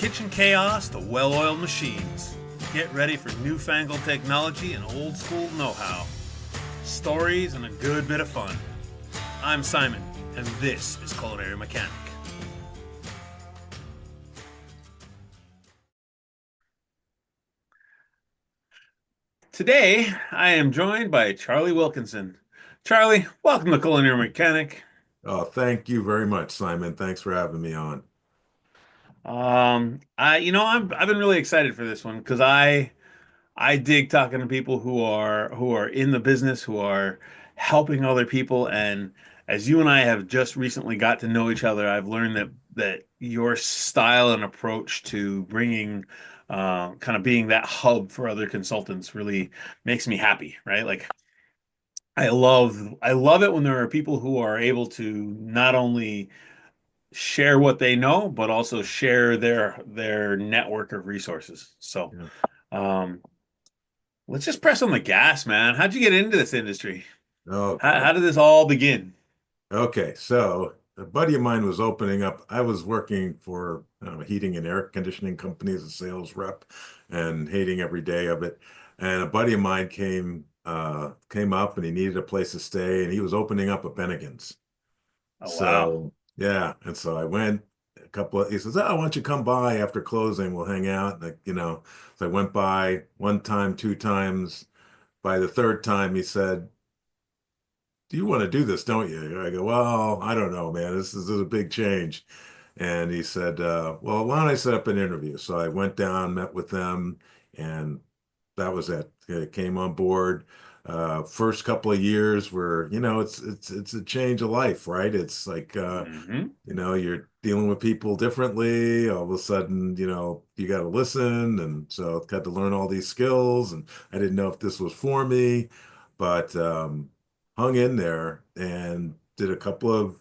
kitchen chaos to well-oiled machines. Get ready for newfangled technology and old-school know-how. Stories and a good bit of fun. I'm Simon, and this is Culinary Mechanic. Today, I am joined by Charlie Wilkinson. Charlie, welcome to Culinary Mechanic. Oh, thank you very much, Simon. Thanks for having me on. I've been really excited for this one because I dig talking to people who are in the business, who are helping other people. And as you and I have just recently got to know each other, I've learned that your style and approach to bringing kind of being that hub for other consultants really makes me happy, right? Like I love it when there are people who are able to not only share what they know, but also share their network of resources. So Yeah. um let's just press on the gas, man. How'd you get into this industry? Oh, How did this all begin? okay. So a buddy of mine was opening up. I was working for a heating and air conditioning company as a sales rep and hating every day of it. And a buddy of mine came up and he needed a place to stay and he was opening up a Bennigan's. Oh, wow. So yeah, and so I went he says, "Oh, why don't you come by after closing? We'll hang out." So I went by one time, two times. By the third time, he said, "Do you want to do this, don't you?" I go, "Well, I don't know, man. This is a big change." And he said, "Well, why don't I set up an interview?" So I went down, met with them, and that was it. Came on board. First couple of years were, it's a change of life, right? It's like Hmm. you're dealing with people differently. All of a sudden, you got to listen, and so I've got to learn all these skills. And I didn't know if this was for me, but hung in there and did a couple of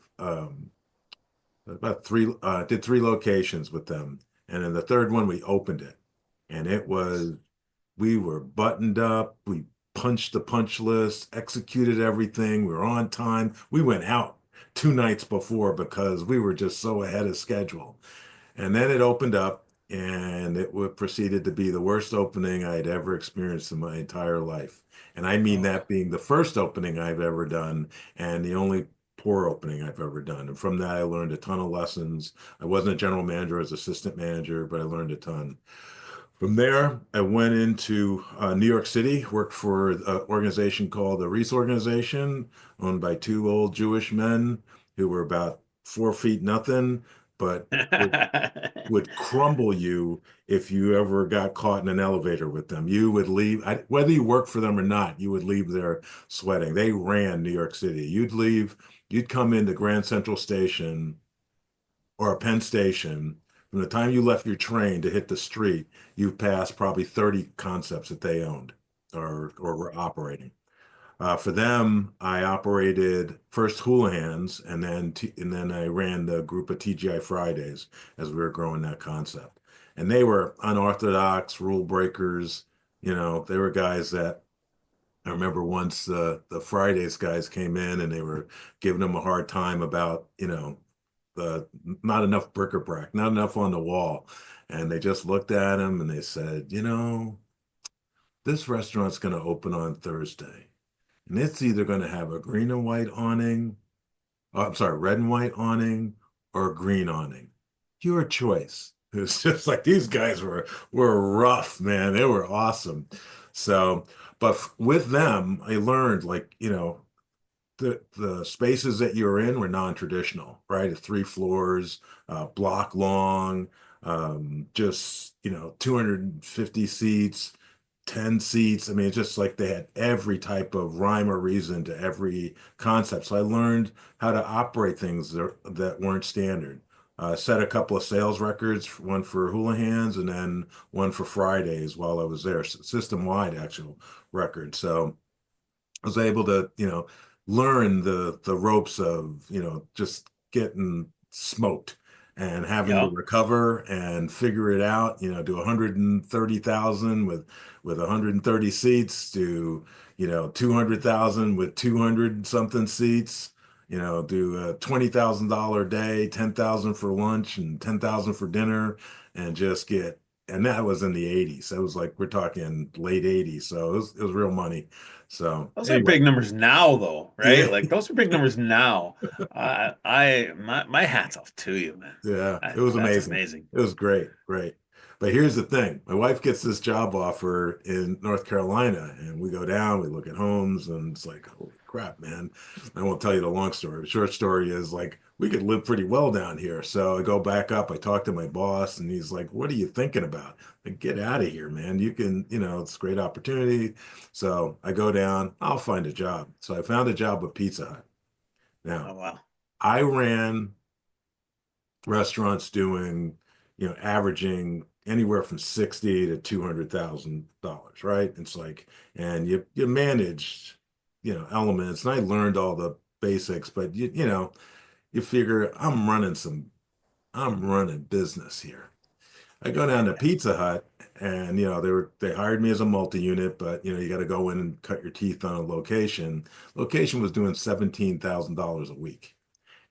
did three locations with them, and in the third one we opened it, and we were buttoned up. We punched the punch list, executed everything. We were on time. We went out 2 nights before because we were just so ahead of schedule. And then it opened up, and proceeded to be the worst opening I had ever experienced in my entire life. And I mean Oh, that being the first opening I've ever done and the only poor opening I've ever done. And from that, I learned a ton of lessons. I wasn't a general manager, I was assistant manager, but I learned a ton. From there, I went into New York City, worked for an organization called the Reese Organization, owned by two old Jewish men who were about 4 feet nothing, but would crumble you if you ever got caught in an elevator with them. You would leave, whether you worked for them or not, you would leave there sweating. They ran New York City. You'd come into Grand Central Station or a Penn Station. From the time you left your train to hit the street, you passed probably 30 concepts that they owned or were operating. For them, I operated first Houlihan's and then I ran the group of TGI Fridays as we were growing that concept. And they were unorthodox rule breakers. They were guys that I remember once the Fridays guys came in and they were giving them a hard time about, the not enough bric-a-brac, not enough on the wall. And they just looked at him and they said, this restaurant's going to open on Thursday. And it's either going to have a green and white awning, I'm sorry, red and white awning or a green awning. Your choice. It was just like these guys were rough, man. They were awesome. So, but with them, I learned like, the spaces that you're in were non-traditional, right? 3 floors, block long, just 250 seats, 10 seats. I mean, it's just like they had every type of rhyme or reason to every concept. So I learned how to operate things that weren't standard. Set a couple of sales records, one for Houlihan's and then one for Fridays while I was there, system-wide actual record. So I was able to, learn the ropes of, just getting smoked and having to yeah. recover and figure it out, do 130,000 with 130 seats to, 200,000 with 200 something seats, do a $20,000 day, 10,000 for lunch and 10,000 for dinner, and just get. And that was in the 80s. That was like we're talking late 80s, so it was real money. So Those are anyway, big numbers now, though, right? yeah, Like those are big numbers now. My hat's off to you, man. yeah, it was That's amazing. amazing. It was great, great. But here's the thing. My wife gets this job offer in North Carolina, and we go down, we look at homes, and it's like, holy crap, man. I won't tell you the long story. The short story is like, we could live pretty well down here. So I go back up, I talk to my boss, and he's like, what are you thinking about? Like, get out of here, man. You can, it's a great opportunity. So I go down, I'll find a job. So I found a job with Pizza Hut. Oh Now, wow. I ran restaurants doing, averaging anywhere from 60 to $200,000, right? It's like, and you managed, elements, and I learned all the basics, but you figure I'm running business here. I go down to Yeah. Pizza Hut, and they hired me as a multi-unit, but you got to go in and cut your teeth on a location. Location was doing $17,000 a week.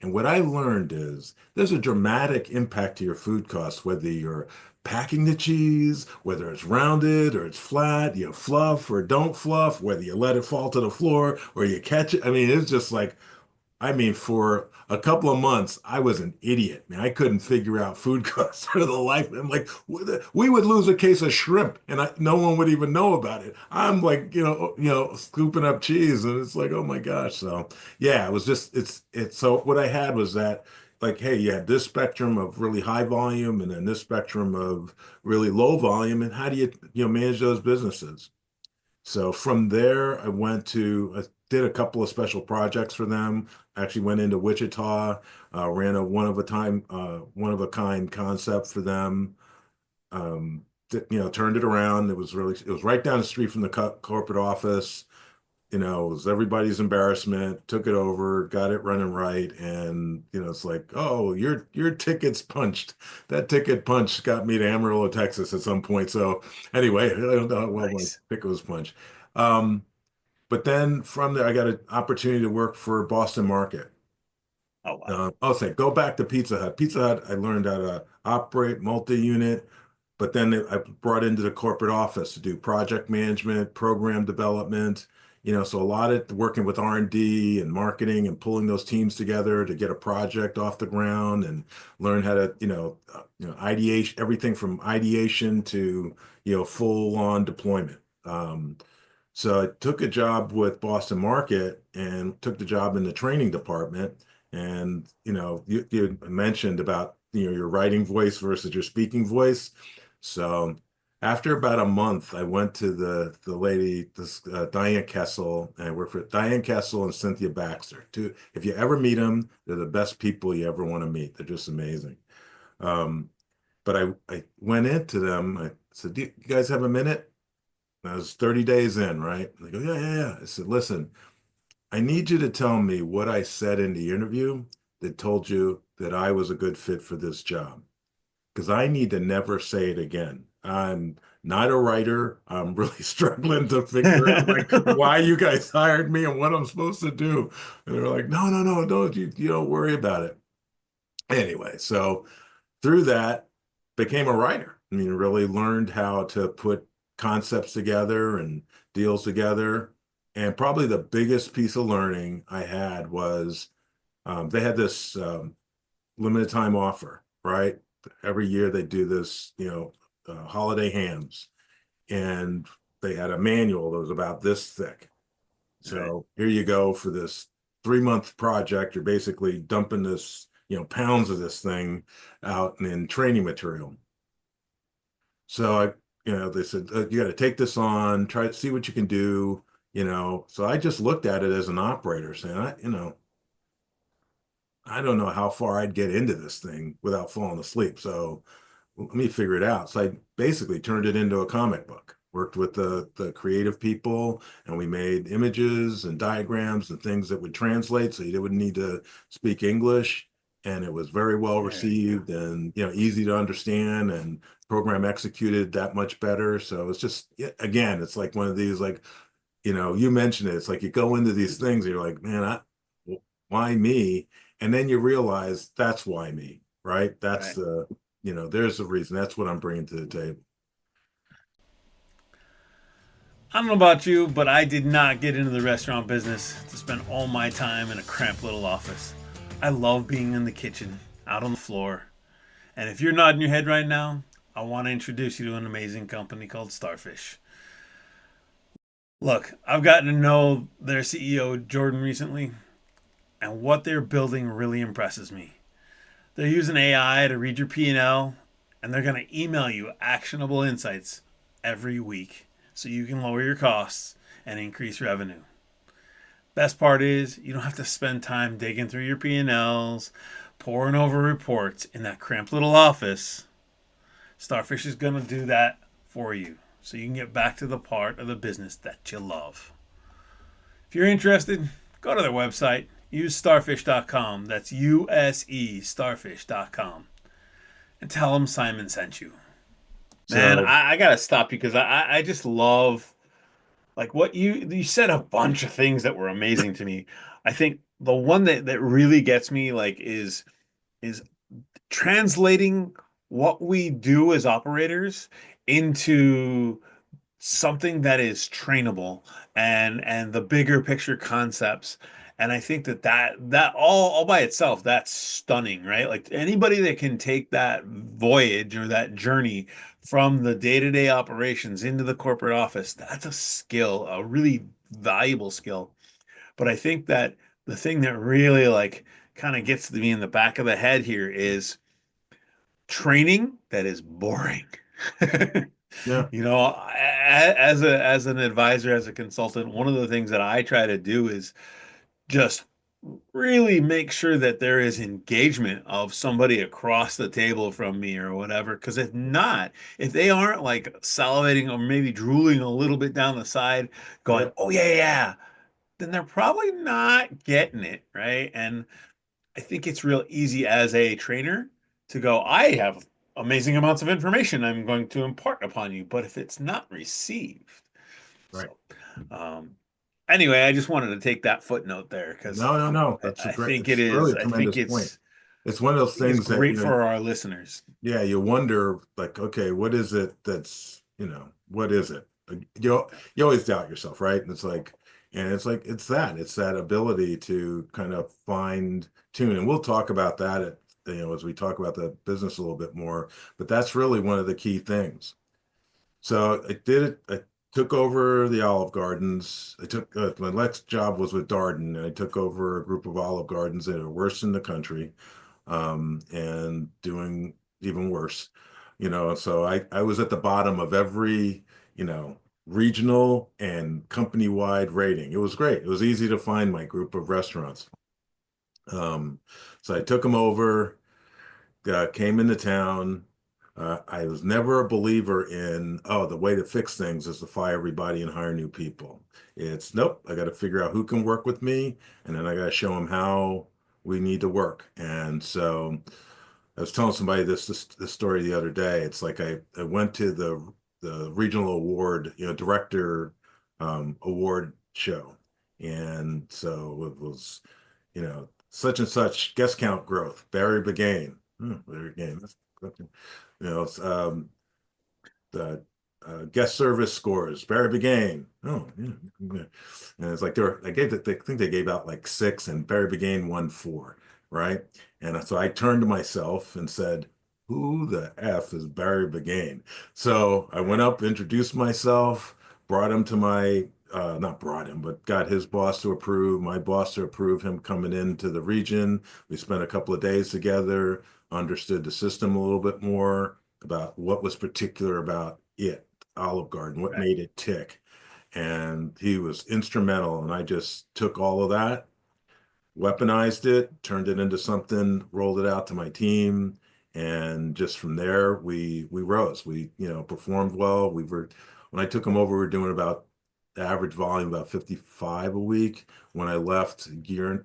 And what I learned is there's a dramatic impact to your food costs, whether you're packing the cheese, whether it's rounded or it's flat, you fluff or don't fluff, whether you let it fall to the floor or you catch it. I mean, it's just like, for a couple of months, I was an idiot, man. I couldn't figure out food costs for the life. I'm like, we would lose a case of shrimp, and no one would even know about it. I'm like, scooping up cheese, and it's like, oh my gosh. So yeah, it was just it's. So what I had was that, like, hey, you had this spectrum of really high volume, and then this spectrum of really low volume, and how do you manage those businesses? So from there, I did a couple of special projects for them. Actually went into Wichita, ran a one of a kind concept for them. Turned it around. It was right down the street from the corporate office. It was everybody's embarrassment. Took it over, got it running right, and it's like, oh, your ticket's punched. That ticket punch got me to Amarillo, Texas at some point. So anyway, I don't know how well my Nice. ticket was punched. Um, but then from there, I got an opportunity to work for Boston Market. Oh wow. I'll say go back to Pizza Hut. Pizza Hut, I learned how to operate multi-unit, but then I brought into the corporate office to do project management, program development. So a lot of working with R&D and marketing and pulling those teams together to get a project off the ground and learn how to, ideation, everything from ideation to, full on deployment. So I took a job with Boston Market and took the job in the training department. And you mentioned about your writing voice versus your speaking voice. So after about a month, I went to the lady, this Diane Kessel, and I worked for Diane Kessel and Cynthia Baxter. Two, if you ever meet them, they're the best people you ever want to meet. They're just amazing. Um, but I went into them. I said, "Do you guys have a minute?" I was 30 days in, right? They go, yeah, yeah, yeah. I said, listen, I need you to tell me what I said in the interview that told you that I was a good fit for this job. Because I need to never say it again. I'm not a writer. I'm really struggling to figure out like why you guys hired me and what I'm supposed to do. And they're like, no, no, no, don't you don't worry about it. Anyway, so through that, became a writer. I mean, really learned how to put concepts together and deals together. And probably the biggest piece of learning I had was they had this limited time offer, right? Every year they do this, holiday hams, and they had a manual that was about this thick. Right. So here you go for this 3 month project. You're basically dumping this, pounds of this thing out in training material. So they said, you got to take this on, try to see what you can do, So I just looked at it as an operator saying, I don't know how far I'd get into this thing without falling asleep. So let me figure it out. So I basically turned it into a comic book, worked with the creative people, and we made images and diagrams and things that would translate so you wouldn't need to speak English. And it was very well There you received and easy to understand, and program executed that much better. So it's just, again, it's like one of these, like, you mentioned it. It's like you go into these things and you're like, man, why me? And then you realize that's why me, right? That's Right. the, there's the reason. That's what I'm bringing to the table. I don't know about you, but I did not get into the restaurant business to spend all my time in a cramped little office. I love being in the kitchen, out on the floor. And if you're nodding your head right now, I want to introduce you to an amazing company called Starfish. Look, I've gotten to know their CEO, Jordan, recently, and what they're building really impresses me. They're using AI to read your P&L, and they're going to email you actionable insights every week so you can lower your costs and increase revenue. Best part is you don't have to spend time digging through your P&Ls, poring over reports in that cramped little office. Starfish is going to do that for you so you can get back to the part of the business that you love. If you're interested, go to their website, use starfish.com. That's USE starfish.com. And tell them Simon sent you. Man, So I gotta stop you because I just love like what you said a bunch of things that were amazing to me. I think the one that really gets me like is translating what we do as operators into something that is trainable and the bigger picture concepts. And I think that all by itself, that's stunning, right? Like anybody that can take that voyage or that journey from the day-to-day operations into the corporate office, that's a skill, a really valuable skill. But I think that the thing that really like kind of gets to me in the back of the head here is training that is boring. yeah, You know, as an advisor, as a consultant, one of the things that I try to do is just really make sure that there is engagement of somebody across the table from me or whatever. Because if not, if they aren't like salivating or maybe drooling a little bit down the side, going, yep, "Oh yeah, yeah," then they're probably not getting it, right? And I think it's real easy as a trainer to go, I have amazing amounts of information I'm going to impart upon you, but if it's not received. right. So, um, anyway, I just wanted to take that footnote there because No, no, no. I think it It's is, really a I think tremendous point. it's, It's one of I those think it's things that, great for our listeners. yeah, you wonder like, okay, what is it that's, what is it? You always doubt yourself, right? It's that ability to kind of fine tune. And we'll talk about that as we talk about the business a little bit more, but that's really one of the key things. So I did it. I took over the Olive Gardens. My next job was with Darden, and I took over a group of Olive Gardens that are worst in the country, and doing even worse. So I was at the bottom of every, regional and company-wide rating. It was great. It was easy to find my group of restaurants. Um, so I took them over, came into town. I was never a believer in, oh, the way to fix things is to fire everybody and hire new people. It's nope, I got to figure out who can work with me, and then I got to show them how we need to work. And so I was telling somebody this story the other day. It's like I went to the regional award, director award show. And so it was, such and such guest count growth, Barry Begain. Barry Begain. It's, the guest service scores, Barry Begain. Oh, yeah, yeah. And it's like I think they gave out like six, and Barry Begain won four, right? And so I turned to myself and said, "Who the F is Barry Begain?" So I went up, introduced myself, brought him to my not brought him, but got his boss to approve, my boss to approve him coming into the region. We spent a couple of days together, understood the system a little bit more about what was particular about it, Olive Garden, what Right. made it tick. And he was instrumental. And I just took all of that, weaponized it, turned it into something, rolled it out to my team. And just from there, we rose. We, performed well. When I took them over, we were doing about the average volume about 55 a week. When I left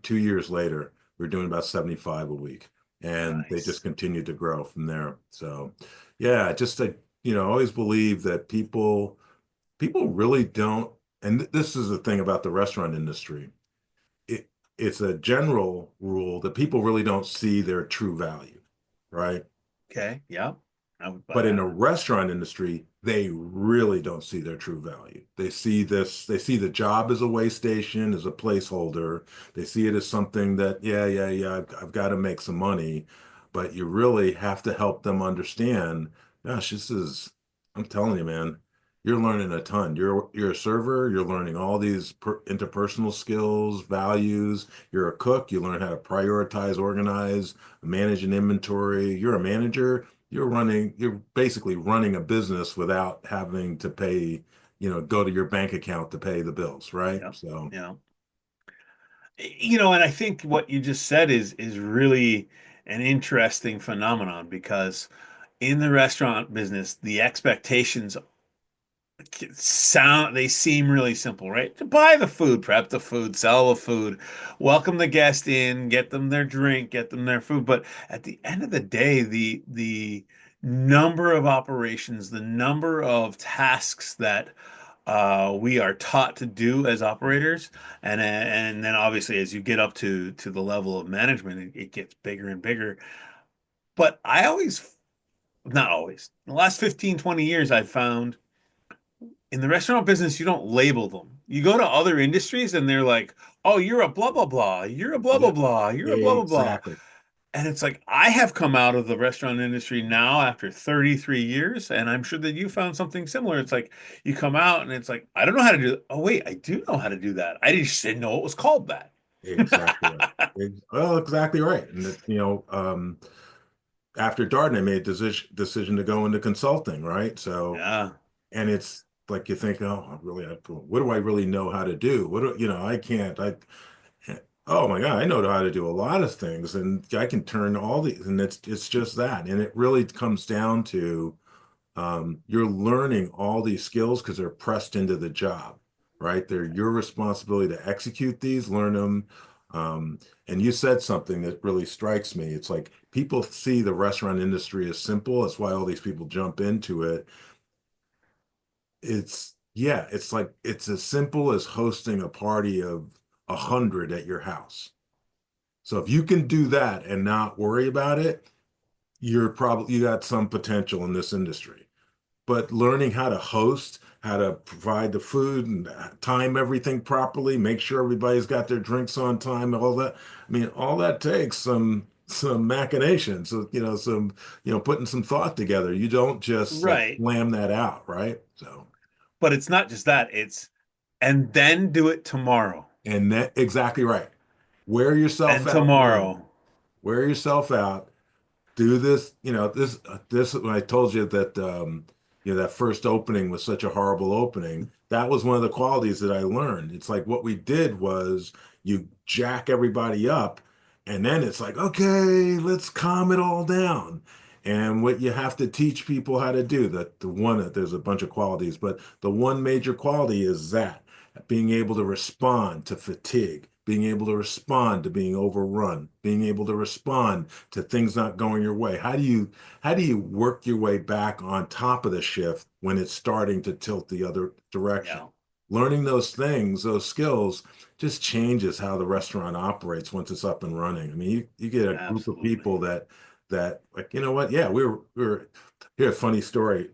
2 years later, we were doing about 75 a week. And they just Nice. continued to grow from there. So yeah, just I always believe that people really don't, and this is the thing about the restaurant industry. it's a general rule that people really don't see their true value, right? Okay. Yeah. I would buy But in that. a restaurant industry, they really don't see their true value. They see this, they see the job as a way station, as a placeholder. They see it as something that, yeah, I've got to make some money. But you really have to help them understand, gosh, I'm telling you, man, you're learning a ton. You're a server, you're learning all these interpersonal skills, values. You're a cook, you learn how to prioritize, organize, manage an inventory. You're a manager, you're basically running a business without having to pay, go to your bank account to pay the bills, right? Yeah. So Yeah. And I think what you just said is really an interesting phenomenon because in the restaurant business, the expectations they seem really simple, right? To buy the food, prep the food, sell the food, welcome the guest in, get them their drink, get them their food. But at the end of the day, the number of operations, the number of tasks that we are taught to do as operators, and then obviously as you get up to the level of management, it gets bigger and bigger. But I always, not always, in the last 15, 20 years, I've found in the restaurant business, you don't label them. You go to other industries and they're like, oh, you're a blah, blah, blah. You're a blah, blah, yeah, blah. You're a blah, blah, blah. exactly. And it's like, I have come out of the restaurant industry now after 33 years, and I'm sure that you found something similar. It's like, you come out and it's like, I don't know how to do it. Oh, wait, I do know how to do that. I just didn't know it was called that. Exactly right. Well, exactly right. And after Darden, I made a decision to go into consulting, right? So, Yeah, and it's like you think, oh, what do I really know how to do? I can't, oh my God, I know how to do a lot of things and I can turn all these, and it's just that. And it really comes down to you're learning all these skills because they're pressed into the job, right? They're your responsibility to execute these, learn them. Um, and you said something that really strikes me. It's like people see the restaurant industry as simple. That's why all these people jump into it. Yeah, it's like it's as simple as hosting a party of 100 at your house. So if you can do that and not worry about it, you got some potential in this industry. But learning how to host, how to provide the food and time everything properly, make sure everybody's got their drinks on time, all that. I mean, all that takes some machinations, so, putting some thought together. You don't just like right. slam that out, right? So, But it's not just that, it's, and then do it tomorrow and that exactly right. Wear yourself and out now. tomorrow. Wear yourself out. Do this, this when I told you that that first opening was such a horrible opening. That was one of the qualities that I learned. It's like what we did was you jack everybody up, and then it's like, okay, let's calm it all down. And what you have to teach people how to do, there's a bunch of qualities, but the one major quality is that being able to respond to fatigue, being able to respond to being overrun, being able to respond to things not going your way. How do you work your way back on top of the shift when it's starting to tilt the other direction? Yeah, Learning those things, those skills, just changes how the restaurant operates once it's up and running. I mean, you get a group of absolutely. people that like, you know what? Yeah, we were here. A funny story.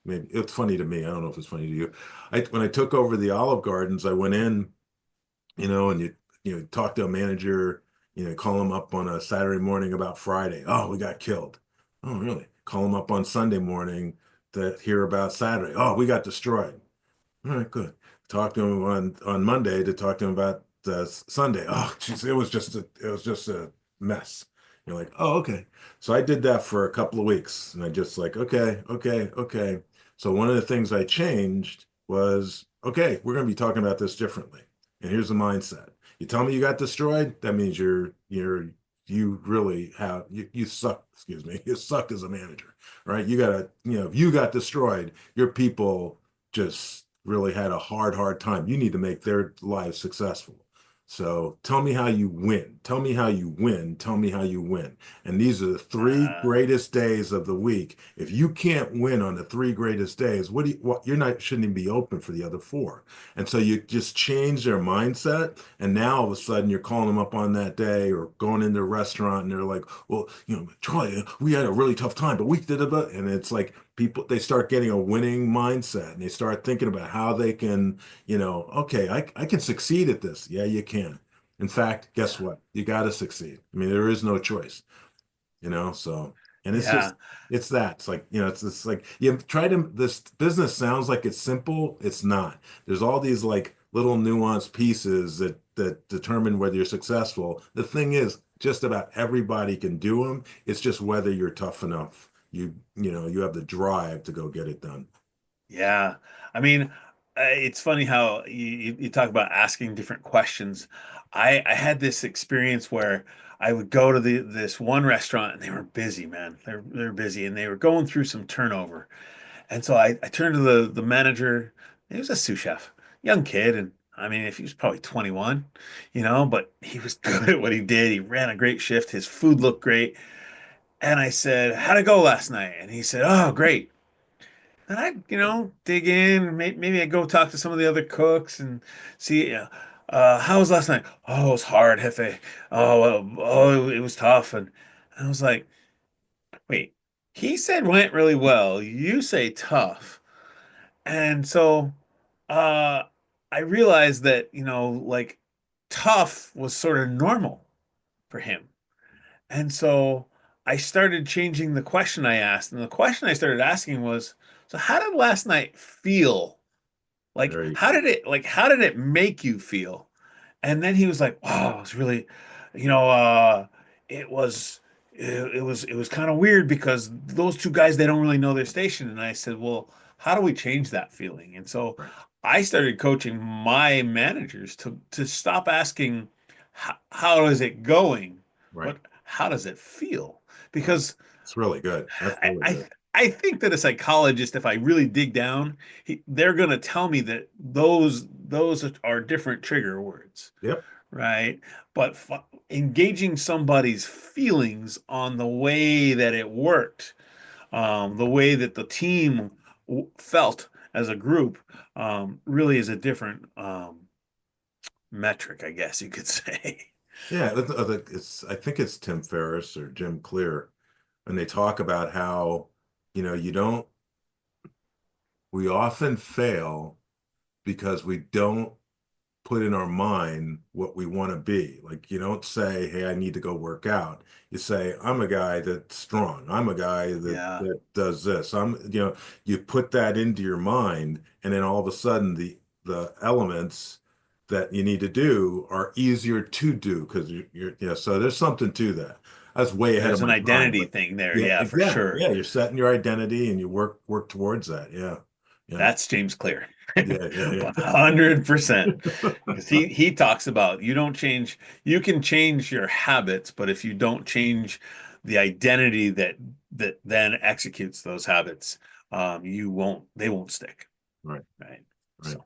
Maybe it's funny to me. I don't know if it's funny to you. When I took over the Olive Gardens, I went in, and you talk to a manager, call them up on a Saturday morning about Friday. Oh, we got killed. Oh, really? Call them up on Sunday morning to hear about Saturday. Oh, we got destroyed. All right, good. Talk to him on Monday to talk to him about Sunday. Oh, geez, it was just a mess. You're like, oh, okay. So I did that for a couple of weeks, and I just like, okay, okay, okay. So one of the things I changed was, okay, we're going to be talking about this differently. And here's the mindset. You tell me you got destroyed, that means you really you suck, excuse me, you suck as a manager, right? If you got destroyed, your people just really had a hard time. You need to make their lives successful. So tell me how you win. Tell me how you win. Tell me how you win. And these are the three Uh, greatest days of the week. If you can't win on the three greatest days, you're not shouldn't even be open for the other four. And so you just change their mindset. And now all of a sudden you're calling them up on that day or going into a restaurant and they're like, well, Charlie, we had a really tough time, but we did it. And it's like people, they start getting a winning mindset and they start thinking about how they can okay, I can succeed at this. Yeah, you can. In fact, guess yeah, what? You got to succeed. I mean, there is no choice, so, and it's yeah, just, it's that. It's like, it's like you try to, this business sounds like it's simple. It's not. There's all these like little nuanced pieces that determine whether you're successful. The thing is, just about everybody can do them. It's just whether you're tough enough. You have the drive to go get it done. yeah. I mean, it's funny how you talk about asking different questions. I had this experience where I would go to this one restaurant and they were busy, man. They're busy and they were going through some turnover. And so I turned to the manager. He was a sous chef, young kid, and I mean, if he was probably 21, but he was good at what he did. He ran a great shift. His food looked great. And I said, "How'd it go last night?" And he said, "Oh, great." And I, dig in. Maybe I go talk to some of the other cooks and see, how was last night? Oh, it was hard, Hefe. Oh, it was tough. And I was like, wait, he said went really well. You say tough. And so uh I realized that, like tough was sort of normal for him. And so I started changing the question I asked. And the question I started asking was, so how did last night feel? Like There you how go. did it make you feel? And then he was like, "Wow, it was really, you know, uh, it was, it was kind of weird because those two guys they don't really know their station." And I said, "Well, how do we change that feeling?" And so Right. I started coaching my managers to stop asking, how is it going?" Right. But how does it feel? Right. Because It's really good. That's I, really I good. I think that a psychologist, if I really dig down, they're going to tell me that those are different trigger words, Yep. right? But engaging somebody's feelings on the way that it worked, the way that the team felt as a group, really is a different metric, I guess you could say. Yeah. I think it's Tim Ferriss or Jim Clear, and they talk about how, you don't, we often fail because we don't put in our mind what we want to be. Like you don't say, "Hey, I need to go work out." You say, "I'm a guy that's strong. I'm a guy that Yeah, that does this." You put that into your mind, and then all of a sudden the elements that you need to do are easier to do because so there's something to that. I was way ahead of there's an my time, identity but thing there. yeah, Yeah, for exactly. sure. Yeah, you're setting your identity and you work towards that. Yeah. Yeah. That's James Clear. Yeah, yeah, 100%. yeah. Because he talks about you can change your habits, but if you don't change the identity that then executes those habits, they won't stick. Right, Right. right. So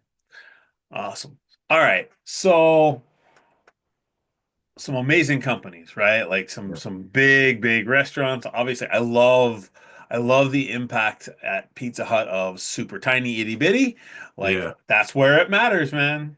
awesome. All right. So some amazing companies, right? Like Yeah. some big restaurants. Obviously, I love the impact at Pizza Hut of super tiny itty bitty. Like Yeah. that's where it matters, man.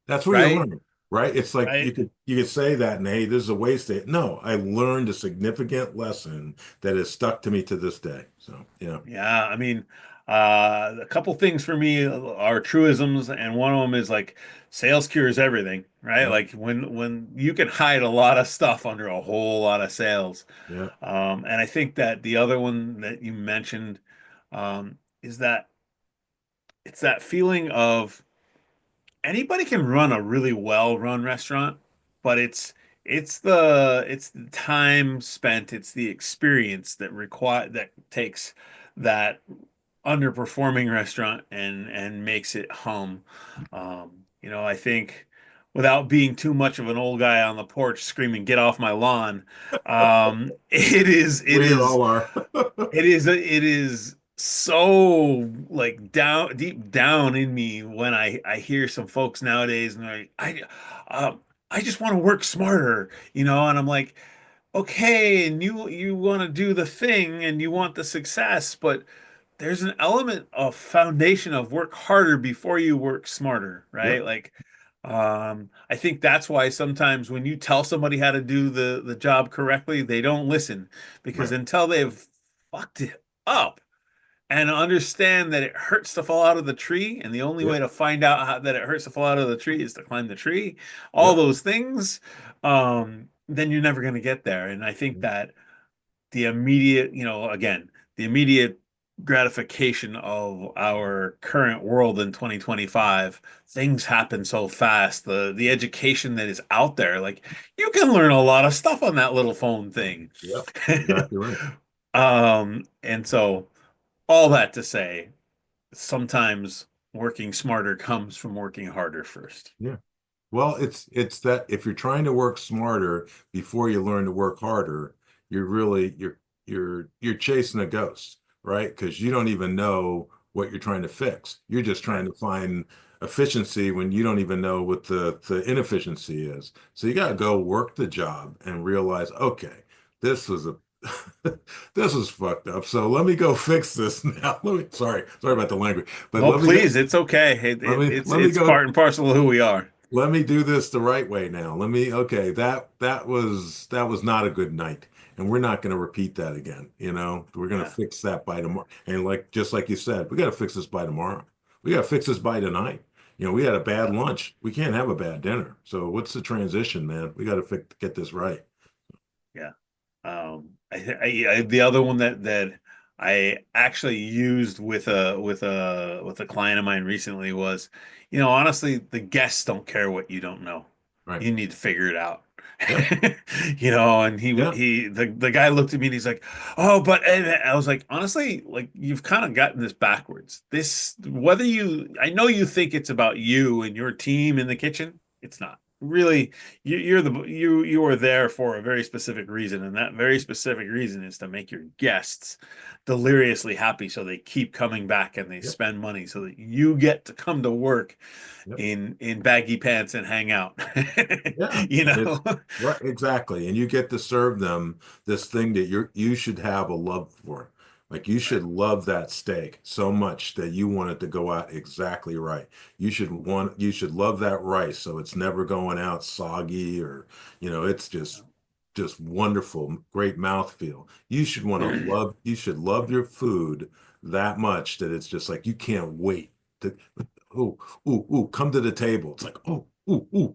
That's where you Right? learn, right? It's like Right? you could say that and hey, this is a waste of it. No, I learned a significant lesson that has stuck to me to this day. So yeah, Yeah, I mean, a couple things for me are truisms, and one of them is like sales cures everything, right? yeah, Like when you can hide a lot of stuff under a whole lot of sales. yeah, And I think that the other one that you mentioned is that it's that feeling of anybody can run a really well run restaurant, but it's the time spent, it's the experience that takes that underperforming restaurant and makes it hum. I think without being too much of an old guy on the porch screaming, "Get off my lawn," it is it we is all are. it is so like deep down in me when I hear some folks nowadays and I just want to work smarter, you know, and I'm like, okay, and you want to do the thing and you want the success, but there's an element of foundation of work harder before you work smarter, right? Yep, Like, I think that's why sometimes when you tell somebody how to do the job correctly, they don't listen because right. until they've fucked it up and understand that it hurts to fall out of the tree, and the only way Yep, to find out that it hurts to fall out of the tree is to climb the tree, all yep. those things, then you're never going to get there. And I think that the immediate, again, the immediate gratification of our current world in 2025, things happen so fast. The education that is out there, like you can learn a lot of stuff on that little phone thing. Yep, exactly right. And so all that to say, sometimes working smarter comes from working harder first. Yeah. Well, it's that if you're trying to work smarter before you learn to work harder, you're really you're chasing a ghost, right? Because you don't even know what you're trying to fix. You're just trying Right. to find efficiency when you don't even know what the inefficiency is. So you got to go work the job and realize, okay, this was a this was fucked up. So let me go fix this now. Sorry about the language, but No, please, it's okay. It's let me it's go part and parcel of who we are. let me do this the right way now. Okay, that was not a good night. And we're not going to repeat that again. We're going to Yeah. fix that by tomorrow. And just like you said, we got to fix this by tomorrow. We got to fix this by tonight. We had a bad Yeah. lunch. We can't have a bad dinner. So what's the transition, man? We got to get this right. Yeah. The other one that I actually used with a client of mine recently was, honestly, the guests don't care what you don't know. Right. You need to figure it out. Yep. And Yeah. the guy looked at me and he's like, "Oh, but," and I was like, honestly, like you've kind of gotten this backwards. I know you think it's about you and your team in the kitchen. It's not really. You are there for a very specific reason, and that very specific reason is to make your guests deliriously happy, so they keep coming back and they Yep. spend money, so that you get to come to work Yep. in baggy pants and hang out. Yeah, You and it's know? right, exactly. And you get to serve them this thing that you should have a love for. Like you Right. should love that steak so much that you want it to go out exactly right. You should love that rice so it's never going out soggy or it's just wonderful, great mouthfeel. You should love your food that much that it's just like you can't wait to oh, come to the table. It's like,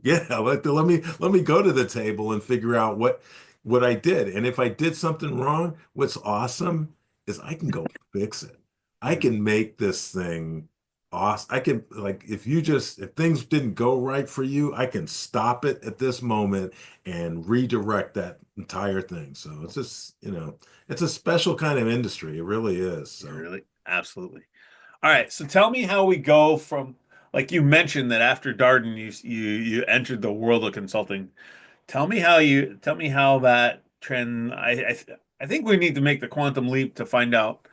yeah, let me go to the table and figure out what I did. And if I did something wrong, what's awesome is I can go fix it. I Mhm. can make this thing awesome. I can like if things didn't go right for you, I can stop it at this moment and redirect that entire thing. So it's just, it's a special kind of industry. It really is. So Really? Absolutely. All right, so tell me how we go from, like you mentioned that after Darden you entered the world of consulting. Tell me how that trend. I think we need to make the quantum leap to find out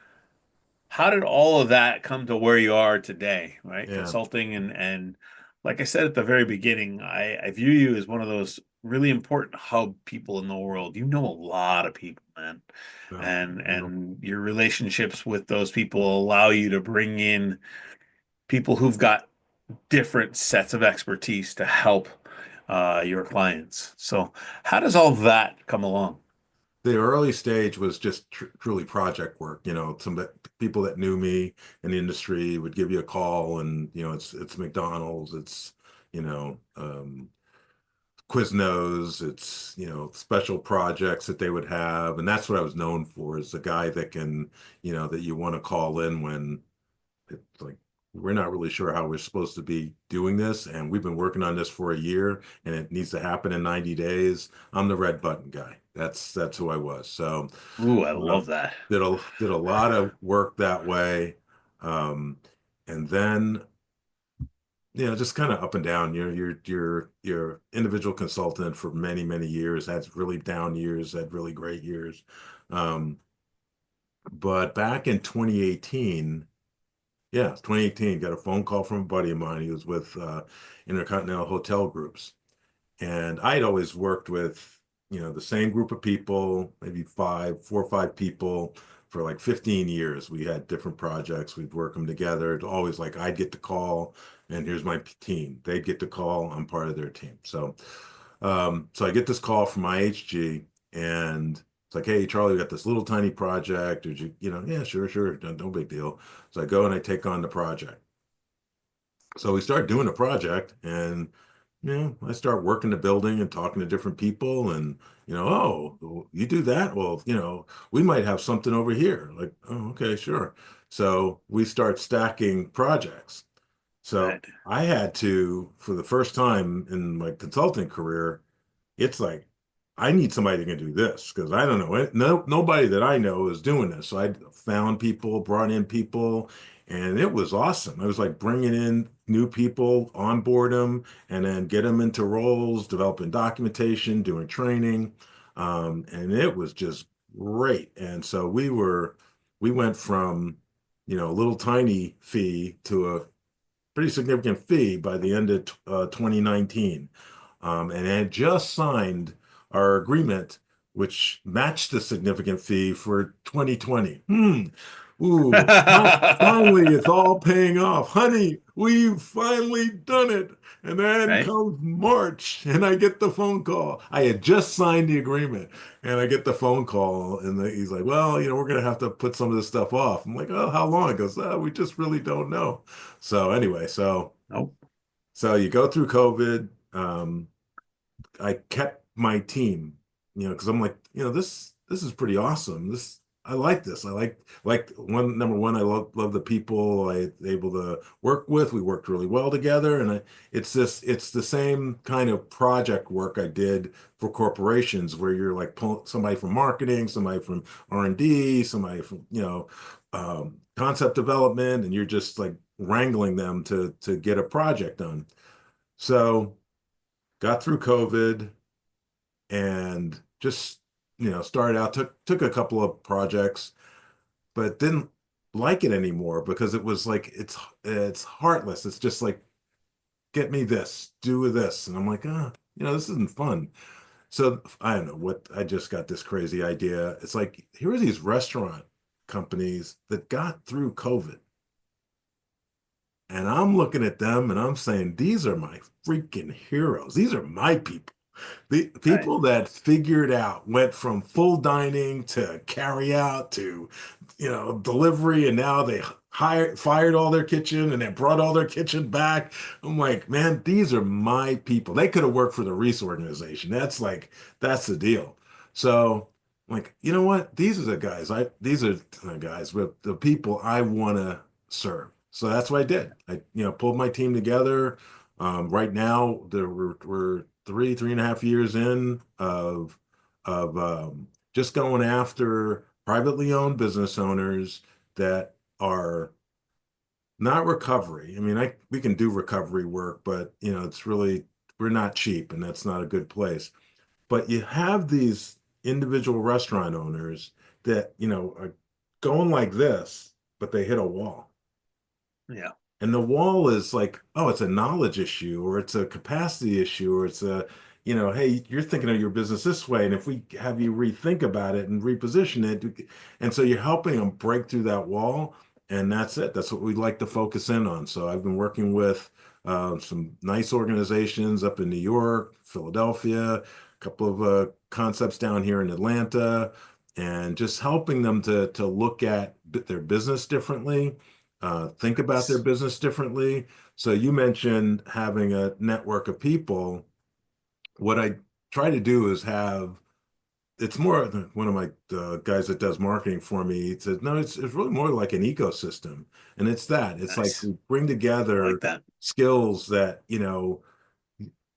how did all of that come to where you are today, right? yeah. Consulting and like I said at the very beginning, I view you as one of those really important hub people in the world. You know a lot of people, man. No, And no. and your relationships with those people allow you to bring in people who've got different sets of expertise to help your clients. So how does all that come along? The early stage was just truly project work. People that knew me in the industry would give you a call, and it's McDonald's, it's Quiznos, it's special projects that they would have, and that's what I was known for, is the guy that can that you want to call in when it's like we're not really sure how we're supposed to be doing this, and we've been working on this for a year, and it needs to happen in 90 days. I'm the red button guy. That's who I was. So Ooh, I uh, love that. did a lot of work that way, um, and then just kind of up and down. You're individual consultant for many many years. Had really down years, had really great years, um, but back in 2018. Yeah, it's 2018. Got a phone call from a buddy of mine. He was with Intercontinental Hotel Groups. And I'd always worked with, the same group of people, maybe 4 or 5 people for like 15 years. We had different projects. We'd work them together. It's always like I'd get the call and here's my team. They'd get the call. I'm part of their team. So I get this call from IHG and it's like, hey, Charlie, we got this little tiny project. Did yeah, sure, sure. No big deal. So I go and I take on the project. So we start doing a project and I start working the building and talking to different people and oh, you do that? Well, we might have something over here. Like, oh, okay, sure. So we start stacking projects. So Right. I had to, for the first time in my consulting career, it's like I need somebody that can do this because I don't know it. No, nobody that I know is doing this. So I found people, brought in people, and it was awesome. I was like bringing in new people, onboard them, and then get them into roles, developing documentation, doing training, and it was just great. And so we went from a little tiny fee to a pretty significant fee by the end of 2019, and had just signed our agreement, which matched the significant fee for 2020. Ooh, finally, it's all paying off. Honey, we've finally done it. And then Right. comes March, and I get the phone call. I had just signed the agreement, and I get the phone call, and he's like, well, we're going to have to put some of this stuff off. I'm like, oh, how long? He goes, oh, we just really don't know. So anyway, Nope. so you go through COVID. I kept my team, because I'm like, this is pretty awesome. I like this. I like one number one. I love the people I able to work with. We worked really well together, and it's the same kind of project work I did for corporations where you're like pull somebody from marketing, somebody from R&D, somebody from concept development, and you're just like wrangling them to get a project done. So got through COVID and just started out took a couple of projects but didn't like it anymore because it was like it's heartless. It's just like get me this, do this, and I'm like this isn't fun. So I don't know what I just got this crazy idea. It's like here are these restaurant companies that got through COVID and I'm looking at them and I'm saying these are my freaking heroes. These are my people. The Right. people that figured out went from full dining to carry out to, delivery, and now they fired all their kitchen and they brought all their kitchen back. I'm like, man, these are my people. They could have worked for the Reese organization. That's the deal. So, I'm like, you know what? These are the guys with the people I want to serve. So that's what I did. I, pulled my team together. Right now, we're 3.5 years in of just going after privately owned business owners that are not recovery. I mean, we can do recovery work, but it's really we're not cheap, and that's not a good place. But you have these individual restaurant owners that are going like this, but they hit a wall. Yeah. And the wall is like, oh, it's a knowledge issue, or it's a capacity issue, or it's hey, you're thinking of your business this way. And if we have you rethink about it and reposition it, and so you're helping them break through that wall. And that's it. That's what we'd like to focus in on. So I've been working with some nice organizations up in New York, Philadelphia, a couple of concepts down here in Atlanta, and just helping them to look at their business differently, think about their Nice. business differently. So you mentioned having a network of people. What I try to do is it's more one of my guys that does marketing for me says, no, it's really more like an ecosystem. And it's like Nice. we bring I like together that. skills that,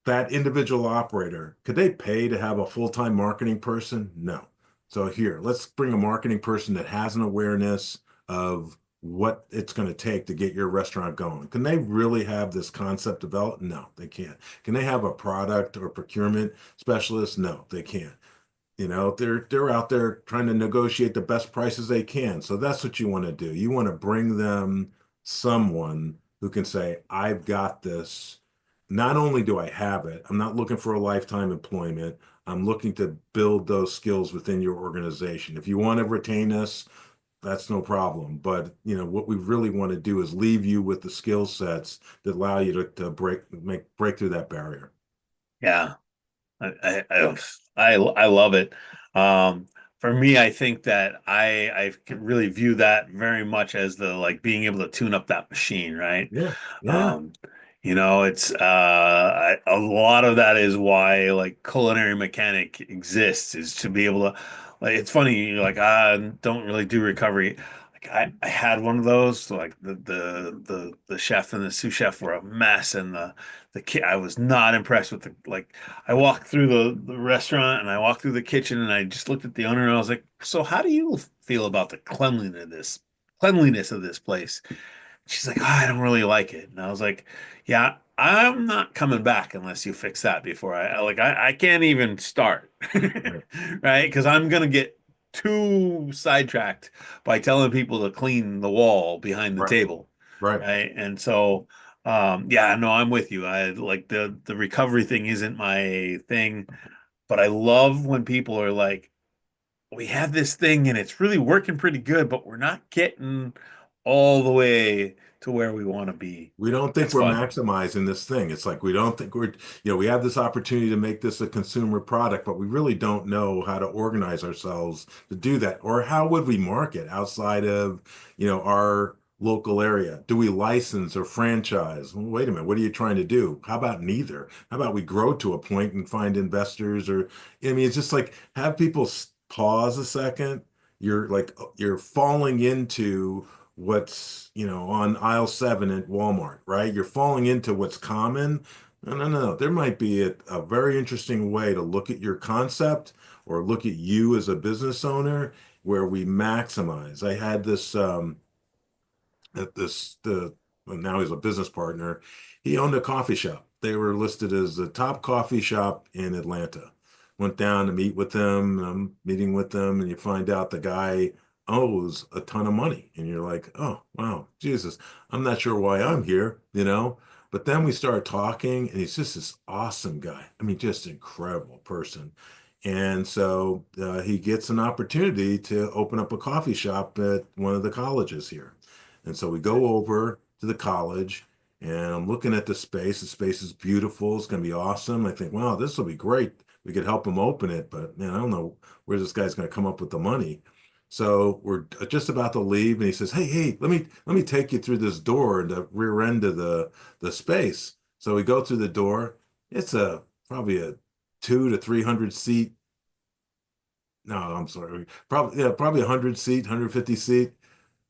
that individual operator, could they pay to have a full-time marketing person? No. So here, let's bring a marketing person that has an awareness of what it's going to take to get your restaurant going. Can they really have this concept developed? No, they can't. Can they have a product or procurement specialist? No, they can't. They're out there trying to negotiate the best prices they can. So that's what you want to do. You want to bring them someone who can say, I've got this, not only do I have it, I'm not looking for a lifetime employment. I'm looking to build those skills within your organization. If you want to retain us, that's no problem. But what we really want to do is leave you with the skill sets that allow you to break through that barrier. Yeah. I love it. Um, for me, I think that I can really view that very much as the like being able to tune up that machine, right? Yeah, yeah, Um, it's a lot of that is why like culinary mechanic exists is to be able to like it's funny like I don't really do recovery. Like I had one of those so, like the chef and the sous chef were a mess and the kid I was not impressed with the like I walked through the restaurant and I walked through the kitchen and I just looked at the owner and I was like, so how do you feel about the cleanliness of this place? She's like, oh, I don't really like it. And I was like, yeah, I'm not coming back unless you fix that before I can't even start. right, Right? Because I'm gonna get too sidetracked by telling people to clean the wall behind the right, table. right. Right. And so yeah, no, I'm with you. I like the recovery thing isn't my thing, but I love when people are like, we have this thing and it's really working pretty good, but we're not getting all the way to where we want to be. We don't think That's we're fun. maximizing this thing. It's like we don't think we have this opportunity to make this a consumer product, but we really don't know how to organize ourselves to do that. Or how would we market outside of, our local area? Do we license or franchise? Well, wait a minute, what are you trying to do? How about neither? How about we grow to a point and find investors or, I mean, it's just like have people pause a second. You're falling into what's on aisle 7 at Walmart, right? You're falling into what's common. No, no, no. There might be a very interesting way to look at your concept or look at you as a business owner where we maximize. I had this at this the well, now he's a business partner. He owned a coffee shop. They were listed as the top coffee shop in Atlanta. Went down to meet with them. I'm meeting with them, and you find out the guy owes a ton of money, and you're like, oh wow, Jesus, I'm not sure why I'm here. But then we start talking, and he's just this awesome guy. I mean, just incredible person. And so he gets an opportunity to open up a coffee shop at one of the colleges here. And so we go over to the college and I'm looking at the space. The space is beautiful. It's going to be awesome. I think, wow, this will be great. We could help him open it, but man, I don't know where this guy's going to come up with the money. So we're just about to leave, and he says, "Hey, let me take you through this door in the rear end of the space." So we go through the door. It's probably a 200 to 300 seat. No, I'm sorry. Probably 100 seat, 150 seat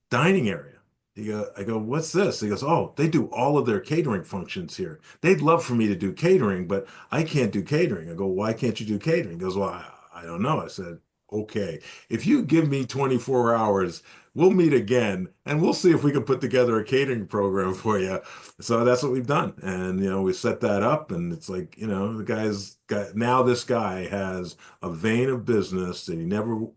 dining area. I go, what's this? He goes, oh, they do all of their catering functions here. They'd love for me to do catering, but I can't do catering. I go, why can't you do catering? He goes, well, I don't know. I said, okay, if you give me 24 hours, we'll meet again and we'll see if we can put together a catering program for you. So that's what we've done. And, we set that up and it's like, the guy's got, now this guy has a vein of business that he never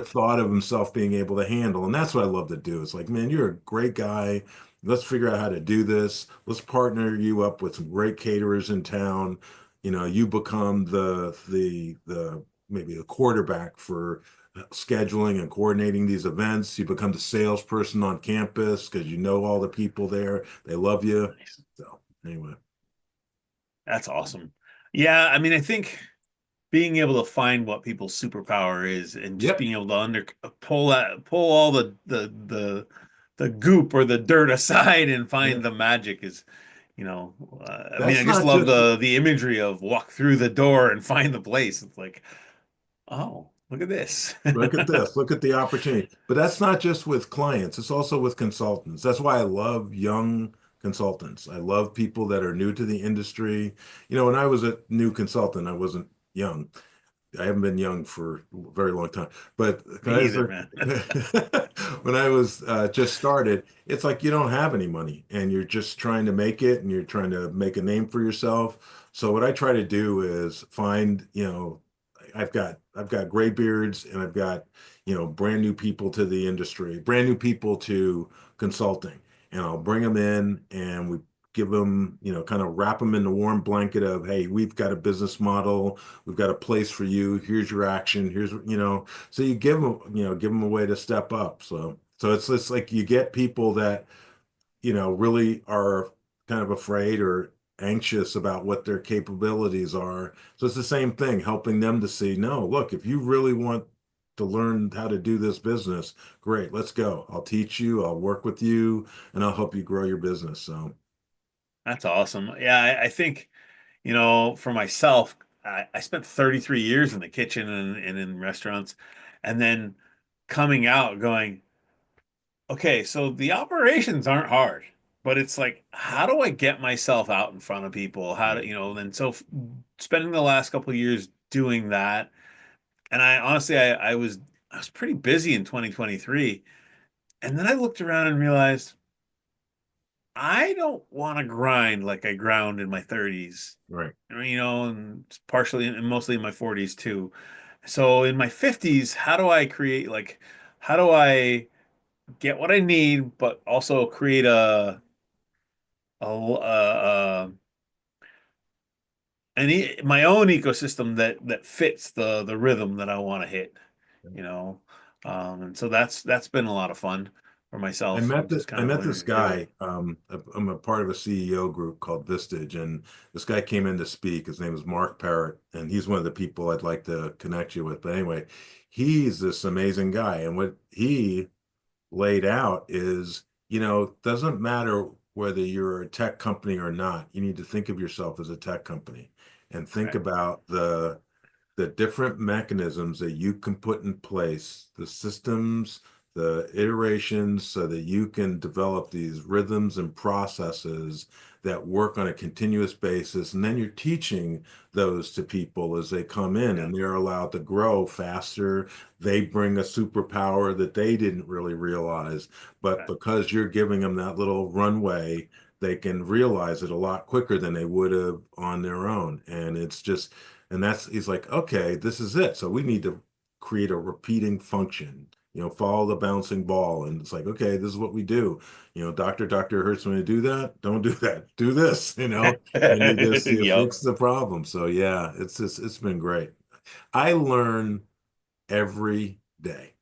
thought of himself being able to handle. And that's what I love to do. It's like, man, you're a great guy. Let's figure out how to do this. Let's partner you up with some great caterers in town. You become the maybe a quarterback for scheduling and coordinating these events. You become the salesperson on campus because you know all the people there. They love you. Nice. So anyway. That's awesome. Yeah, I mean, I think being able to find what people's superpower is and just Yep. being able to pull all the goop or the dirt aside and Yeah. find the magic is, I mean, I That's just not love just the imagery of walk through the door and find the place. It's like, oh, look at this. Look at this. Look at the opportunity. But that's not just with clients, it's also with consultants. That's why I love young consultants. I love people that are new to the industry. When I was a new consultant, I wasn't young. I haven't been young for a very long time. But Me either, man. when I was just started, it's like you don't have any money and you're just trying to make it and you're trying to make a name for yourself. So what I try to do is find, I've got gray beards and I've got, brand new people to the industry, brand new people to consulting. And I'll bring them in and we give them, kind of wrap them in the warm blanket of, hey, we've got a business model, we've got a place for you. Here's your action. So you give them a way to step up. So it's like you get people that, really are kind of afraid or anxious about what their capabilities are. So it's the same thing, helping them to see, no, look, if you really want to learn how to do this business, great, let's go. I'll teach you, I'll work with you, and I'll help you grow your business. So, That's awesome. Yeah, I think, for myself, I spent 33 years in the kitchen and in restaurants, and then coming out going, okay, so the operations aren't hard, but it's like, how do I get myself out in front of people? How do, and so spending the last couple of years doing that, and I honestly, I was pretty busy in 2023, and then I looked around and realized I don't want to grind like I ground in my 30s, right, and partially and mostly in my 40s too. So in my 50s, how do I create like, how do I get what I need, but also create a my own ecosystem that fits the rhythm that I want to hit, you know. And so that's been a lot of fun for myself, just I kind of met this learning to do it. guy. I'm a part of a CEO group called Vistage, and this guy came in to speak. His name is Mark Parrott, and he's one of the people I'd like to connect you with. But anyway, he's this amazing guy, and what he laid out is, doesn't matter whether you're a tech company or not, you need to think of yourself as a tech company and think Right. about the different mechanisms that you can put in place, the systems, the iterations, so that you can develop these rhythms and processes that work on a continuous basis. And then you're teaching those to people as they come in Yeah. and they're allowed to grow faster. They bring a superpower that they didn't really realize. But Right. because you're giving them that little runway, they can realize it a lot quicker than they would have on their own. And it's just, and he's like, okay, this is it. So we need to create a repeating function, follow the bouncing ball. And it's like, okay, this is what we do. Doctor hurts when you do that. Don't do that. Do this, and you Yep. fix the problem. So yeah, it's been great. I learn every day.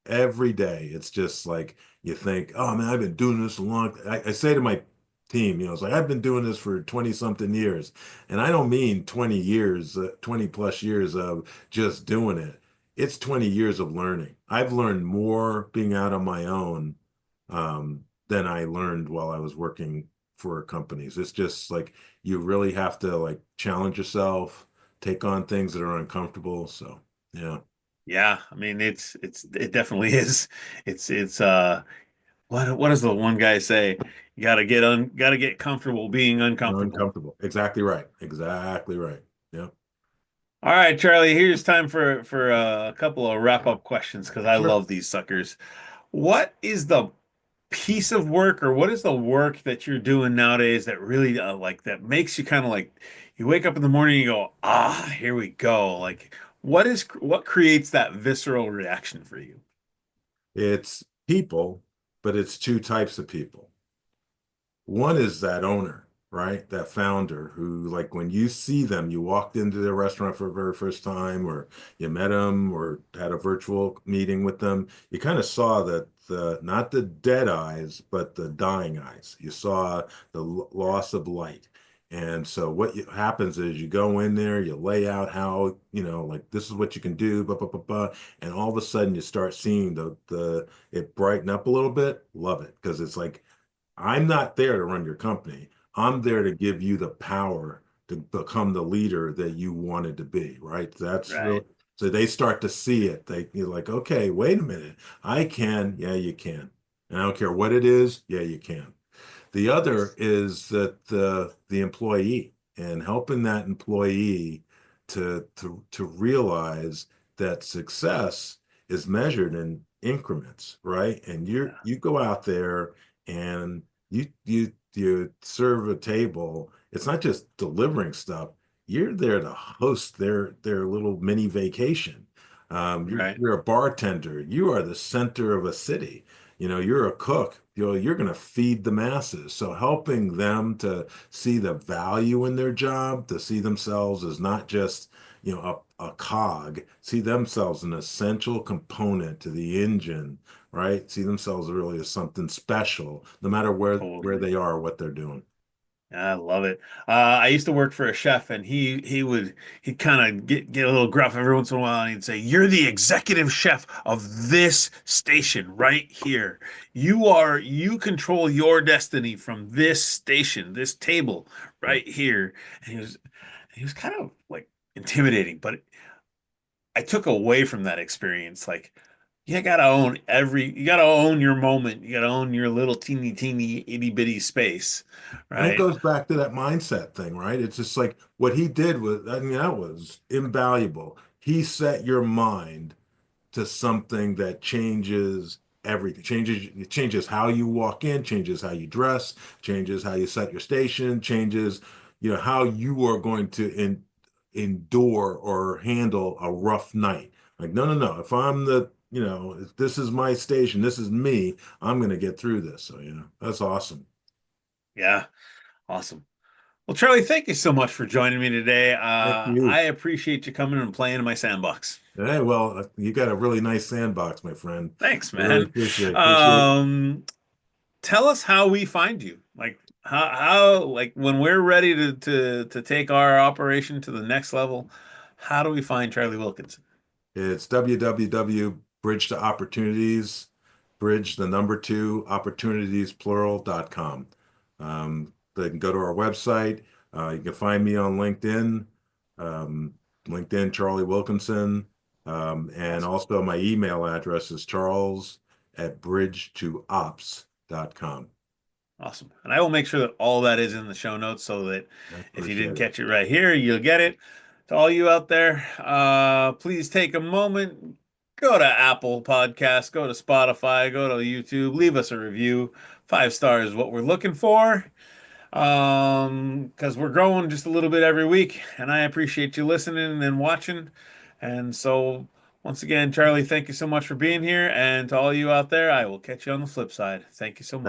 Every day. It's just like you think, oh man, I've been doing this a long. I say to my team, it's like I've been doing this for 20 something years. And I don't mean 20 years, 20 plus years of just doing it. It's 20 years of learning. I've learned more being out on my own than I learned while I was working for companies. It's just like you really have to like challenge yourself, take on things that are uncomfortable. So yeah. Yeah, I mean it definitely is. It's what does the one guy say? You gotta get comfortable being uncomfortable. Uncomfortable. Exactly right. Exactly right. Yeah. All right, Charlie, here's time for a couple of wrap-up questions because I Sure. love these suckers. What is the piece of work or what is the work that you're doing nowadays that really like that makes you kind of like you wake up in the morning and you go, ah, here we go. Like what creates that visceral reaction for you? It's people, but it's two types of people. One is that owner, right? That founder who, like, when you see them, you walked into their restaurant for the very first time, or you met them, or had a virtual meeting with them. You kind of saw that not the dead eyes, but the dying eyes. You saw the loss of light. And so happens is you go in there, you lay out how, like this is what you can do, blah, blah, blah, blah, and all of a sudden you start seeing the it brighten up a little bit. Love it because it's like I'm not there to run your company. I'm there to give you the power to become the leader that you wanted to be, right? That's really, Right. so they start to see it. You're like, okay, wait a minute. I can. Yeah, you can. And I don't care what it is. Yeah, you can. The other Nice. is that the employee and helping that employee to realize that success is measured in increments, right? And Yeah. you go out there and you serve a table. It's not just delivering stuff. You're there to host their little mini vacation. Right. You're a bartender. You are the center of a city. You're a cook. You're going to feed the masses. So helping them to see the value in their job, to see themselves as not just, a cog, see themselves an essential component to the engine, right? See themselves really as something special, no matter where Totally. they are, what they're doing. I love it. I used to work for a chef, and he'd kind of get a little gruff every once in a while, and he'd say, "You're the executive chef of this station right here. You control your destiny from this station, this table Yeah. right here." And he was kind of like intimidating, but I took away from that experience like. You gotta own your moment. You gotta own your little teeny itty bitty space, And it right? goes back to that mindset thing, right? It's just like what he did was, I mean, that was invaluable. He set your mind to something that changes everything. It changes how you walk in, changes how you dress, changes how you set your station, changes, how you are going to endure or handle a rough night. Like, no, no, no. If I'm if this is my station, this is me, I'm going to get through this. So, that's awesome. Yeah, awesome. Well, Charlie, thank you so much for joining me today. Thank I you. appreciate you coming and playing in my sandbox. Hey, well, you got a really nice sandbox, my friend. Thanks, I really man. appreciate. Um, Tell us how we find you. Like how like when we're ready to take our operation to the next level, how do we find Charlie Wilkinson? It's www bridge to opportunities, bridge the number two opportunities plural.com. They can go to our website. You can find me on LinkedIn, um, LinkedIn Charlie Wilkinson, and Awesome. also my email address is charles at bridge2ops.com. Awesome. And I will make sure that all that is in the show notes so that I if you didn't appreciate it. catch it right here, you'll get it. To all you out there, please take a moment, go to Apple Podcasts, go to Spotify, go to YouTube, leave us a review. 5 stars is what we're looking for. Because we're growing just a little bit every week, and I appreciate you listening and watching. And so, once again, Charlie, thank you so much for being here. And to all you out there, I will catch you on the flip side. Thank you so much.